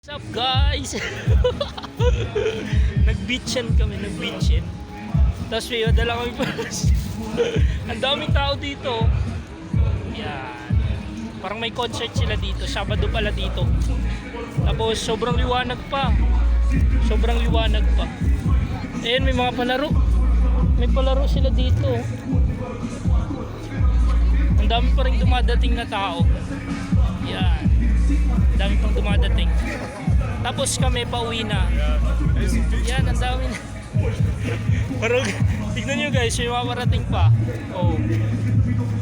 What's up guys? Nag-beachan kami, nag-beachan. Tapos may dala kami pa. Ang daming tao dito. Yan. Parang may concert sila dito. Sabado pala dito. Tapos sobrang liwanag pa. Sobrang liwanag pa. Ayan, may mga palaro. May palaro sila dito. Ang dami pa rin dumadating na tao. Yan. Ang dami pang dumadating. Tapos kami pauwi na. Yan, ang dami na. Parang, tignan nyo guys, may maparating pa. Oh.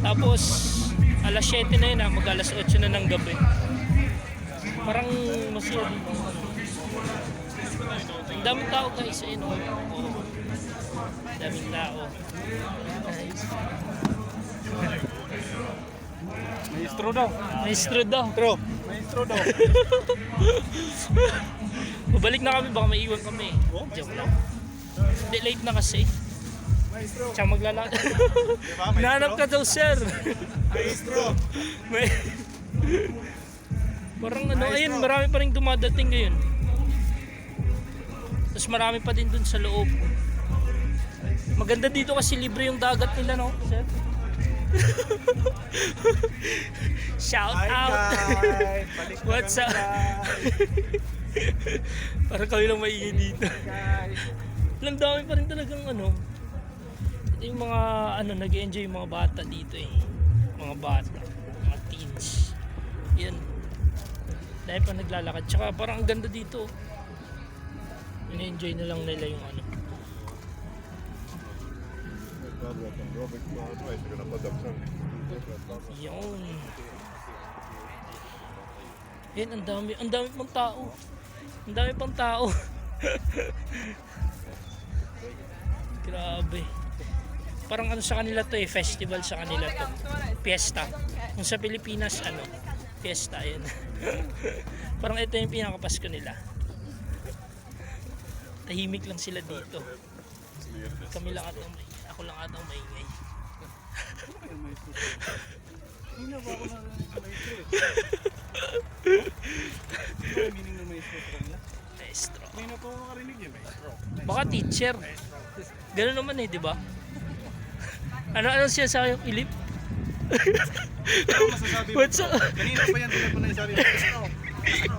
Tapos, alas 7 na yun mag alas 8 na ng gabi. Parang masaya dito. Ang daming tao guys, ayun oh. Ang daming tao. Maestro daw. Maestro daw. Maestro daw. Babalik na kami, baka maiwan kami. Joke lang. Hindi, late na kasi. Maestro. Tsaka maglalakad. Diba, maestro? Nahanap ka daw, sir. Maestro. Parang ano, ayun, marami pa rin dumadating ngayon. Tapos marami pa din dun sa loob. Maganda dito kasi libre yung dagat nila, no, sir? Shout out. What's up? Parang kami lang maingay dito. Alam, dami pa rin talagang ano. Ito yung mga ano, nag-enjoy yung mga bata dito eh. Mga bata, mga teens. Yan. Dahil pa naglalakad. Tsaka parang ang ganda dito. In-enjoy na lang nila yung ano. Yun. Yan, ang dami pang tao. Ang dami pang tao. Grabe. Parang ano sa kanila to eh, festival sa kanila to. Fiesta. Kung sa Pilipinas, ano, fiesta, yan. Parang ito yung pinakapasko nila. Tahimik lang sila dito. Kami lang atang maingay. Ako lang atang maingay. Hindi na ba ako na maestro? Ano meaning ng maestro sa kanila? Maestro. Hindi na po ako makarinig yun, maestro. Baka teacher. Ganun naman eh, di ba? Ano siya sa akin, Philip? Ano masasabi mo? What's up? Kanina pa yan tulad mo na yung sabi mo. Maestro.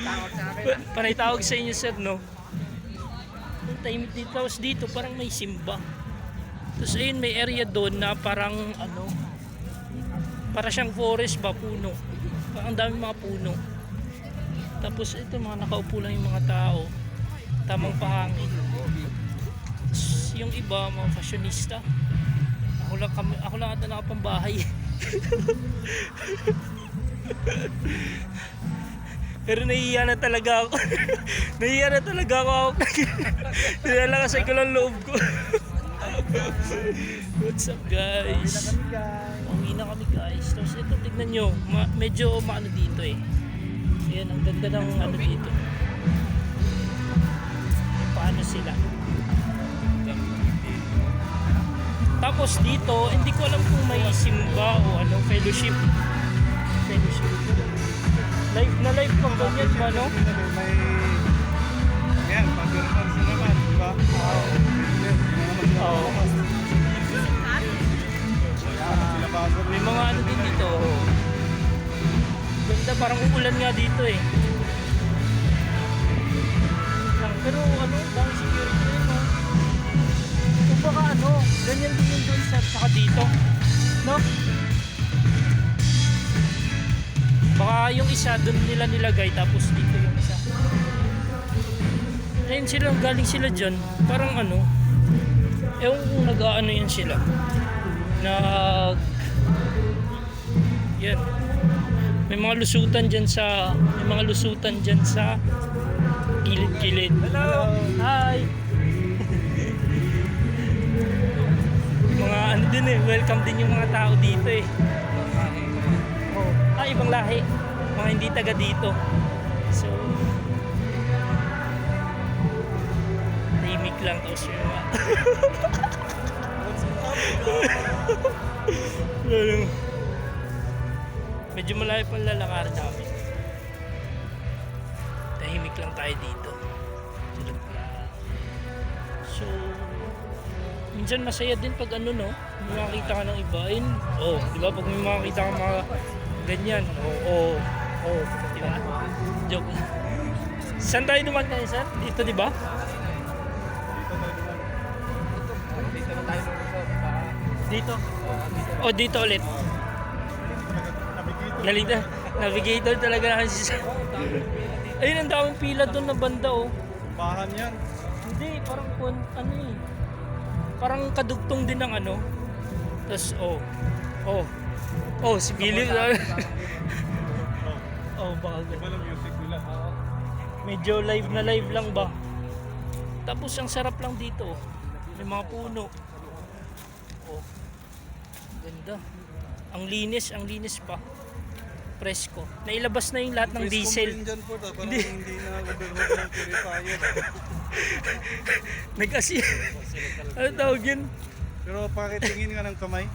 Tawag sa akin. Panay tawag sa inyo, sir, no? Ang tahimik dito. Tapos dito, parang may simba. Tapos ayun, may area doon na parang ano, para siyang forest ba, puno. Parang ang daming mga puno. Tapos ito, mga nakaupo lang yung mga tao. Tamang pahangin. Tapos yung iba, mga fashionista. Ako lang ata nakapambahay. Pero nahihiya na talaga ako. Nahihiya na talaga ako. Nilalakasan ko lang loob ko. What's up guys? Uwi na kami guys. Tapos ito, tignan nyo. Medyo maano dito eh. Ayan, ang ganda ng ano dito. Paano sila. Tapos dito, hindi ko alam kung may simba o ano, fellowship. Live na live pang ganyan ba, no? May... Yan, pag-performance na naman, di ba? Oo. May mga ano din dito. Ganda, parang umulan nga dito eh. Pero ano, dahil security rin, no? Kung baka ano, ganyan din yung doon sa saka dito. No? Baka yung isa doon nila nilagay tapos dito yung isa. Ayun sila, galing sila dyan. Parang ano, ewan kung nag-ano yan sila. Yan. May mga lusutan dyan sa gilid-gilid. Hello! Hi! Mga ano din eh, welcome din yung mga tao dito eh. Oh, ibang lahi. Mga hindi taga dito. So, tahimik lang tapos yung mga medyo malayo pang lalakarin namin. Tahimik lang tayo dito. So, minsan masaya din pag ano no, may makakita ka ng iba. Ayun, oh, di ba? Pag may makakita ka mga ganyan, di ba? Joke. Saan tayo naman tayo, sir? Dito, di ba? Dito na tayo sa Dito. Oh, dito ulit. navigator. Navigator talaga na kasi sir. Ayun, ang daming pila doon na banda, oh. Bahan yan. Hindi, parang ano eh. Parang kadugtong din ng ano. Tapos, si Philip. Baka Iba lang music nila. medyo live na live lang ba. Tapos, ang sarap lang dito. Oh. May mga puno. Oh, ganda. Ang linis pa. Presko. Nailabas na yung lahat ng diesel. Dyan po, parang Hindi. hindi na overload ng purifier. Nag-asi. Ano tawag yun? Pero pakitingin nga ng kamay.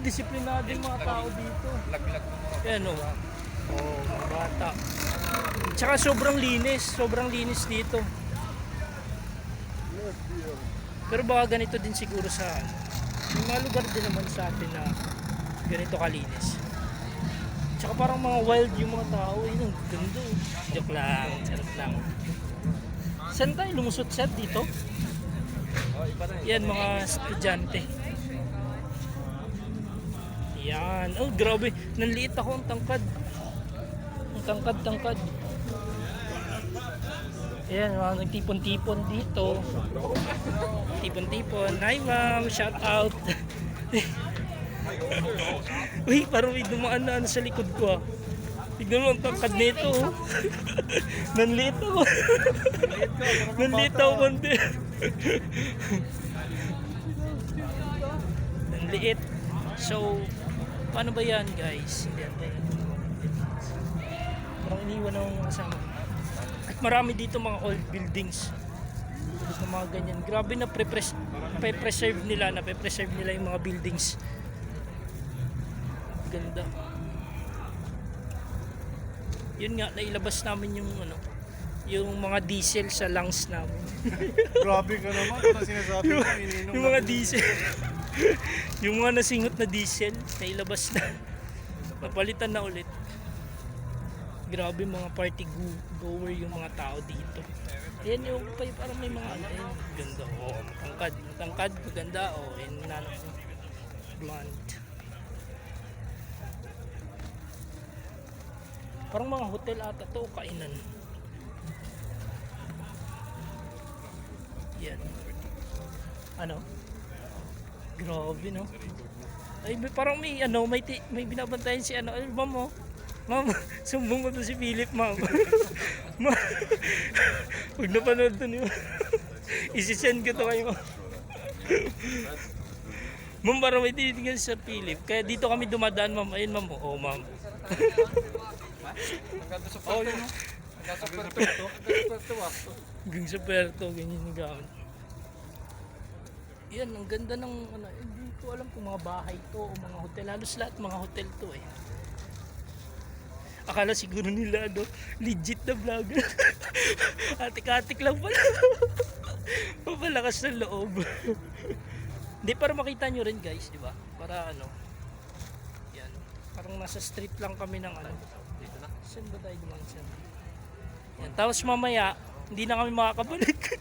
Disiplinado yung mga tao dito. Yan o. Mga bata. Tsaka sobrang linis dito. Pero baka ganito din siguro sa may mga lugar din naman sa atin na ganito kalinis. Tsaka parang mga wild yung mga tao. Yun, ang ganda. Joke lang, charot lang. Saan tayo lumusot set dito? Yan, mga estudyante. Yan. Oh, grabe. Nanliit ako ang tangkad. Ang tangkad. Ayan, mga nagtipon-tipon dito. Tipon-tipon. Hi ma'am, shout out. Uy, parang may dumaan na ano sa likod ko ah. Tignan mo ang tangkad nito. Oh. Nanliit ako. Nanliit ako konti. Nanliit. So, paano ba yan guys? Parang iniwan ng kasama. At marami dito mga old buildings. Sa mga ganyan. Grabe na pre-preserve nila yung mga buildings. Ganda. Yun nga, nailabas namin yung mga diesel sa lungs namin. Grabe ka naman. Ito sinasabi ko, ininom Yung mga diesel. Yung mga nasingot na diesel, nailabas na. Napalitan na ulit. Grabe mga party goer yung mga tao dito. Ayan yung parang may mga ayun, ganda. Matangkad, maganda. Ayun na blonde. Parang mga hotel ata to, kainan. Yan. Ano? Grabe no. Ay parang may may binabantayan si ay ma'am mo. Ma'am, sumbong ko to si Philip, ma'am. Ma'am. Huwag napanood to niyo. Isi-send ko to kayo. Ma'am, parang may tinitingnan si Sir Philip. Kaya dito kami dumadaan, ma'am. Ayun, ma'am. Oo, ma'am. yun. Hanggang sa Puerto, ganyan yung gamit. Yan, ang ganda ng hindi ko alam kung mga bahay to o mga hotel. Halos lahat mga hotel to eh. Akala siguro nila legit na vlogger. Atik-atik lang pala. Mapalakas ng loob. Hindi, para makita nyo rin guys, di ba? Para yan. Parang nasa street lang kami ng dito na. Saan ba tayo dumaan siya? Yan. Tapos mamaya, hindi na kami makakabalik.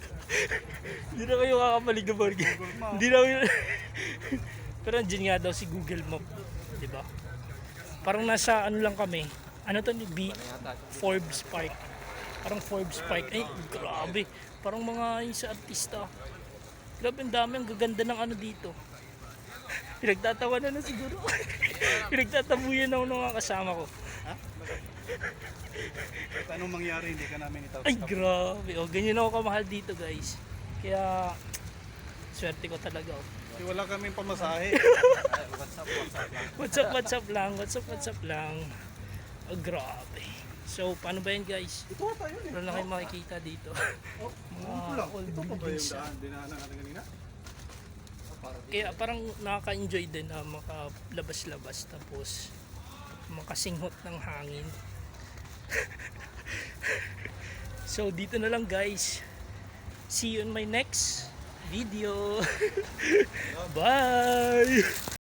Hindi na kayo makakabalik na burger. Hindi na kami. Pero andyan nga daw si Google Map. Di ba? Parang nasa lang kami. Ano to ni Forbes Park. Parang Forbes Park. Ay, grabe. Parang mga yung sa artista. Grabe, ang dami. Ang gaganda ng dito. Pinagtatawa na siguro. Pinagtatabuyan ako ng mga kasama ko. Ha? Kahit anong mangyari, hindi ka namin itaw. Ay, grabe. Ganyan ako kamahal dito, guys. Kaya, swerte ko talaga. Kasi wala kaming pamasahe. What's up lang. Grabe. So, paano ba yan, guys? Ito tayo eh. Wala na kayong makikita dito. Ito lang. old Ito pa ba yung buildings, daan? Dinaanan natin kanina? Kaya parang nakaka-enjoy din na makalabas-labas. Tapos, makasinghot ng hangin. So dito na lang guys. See you in my next video. Bye!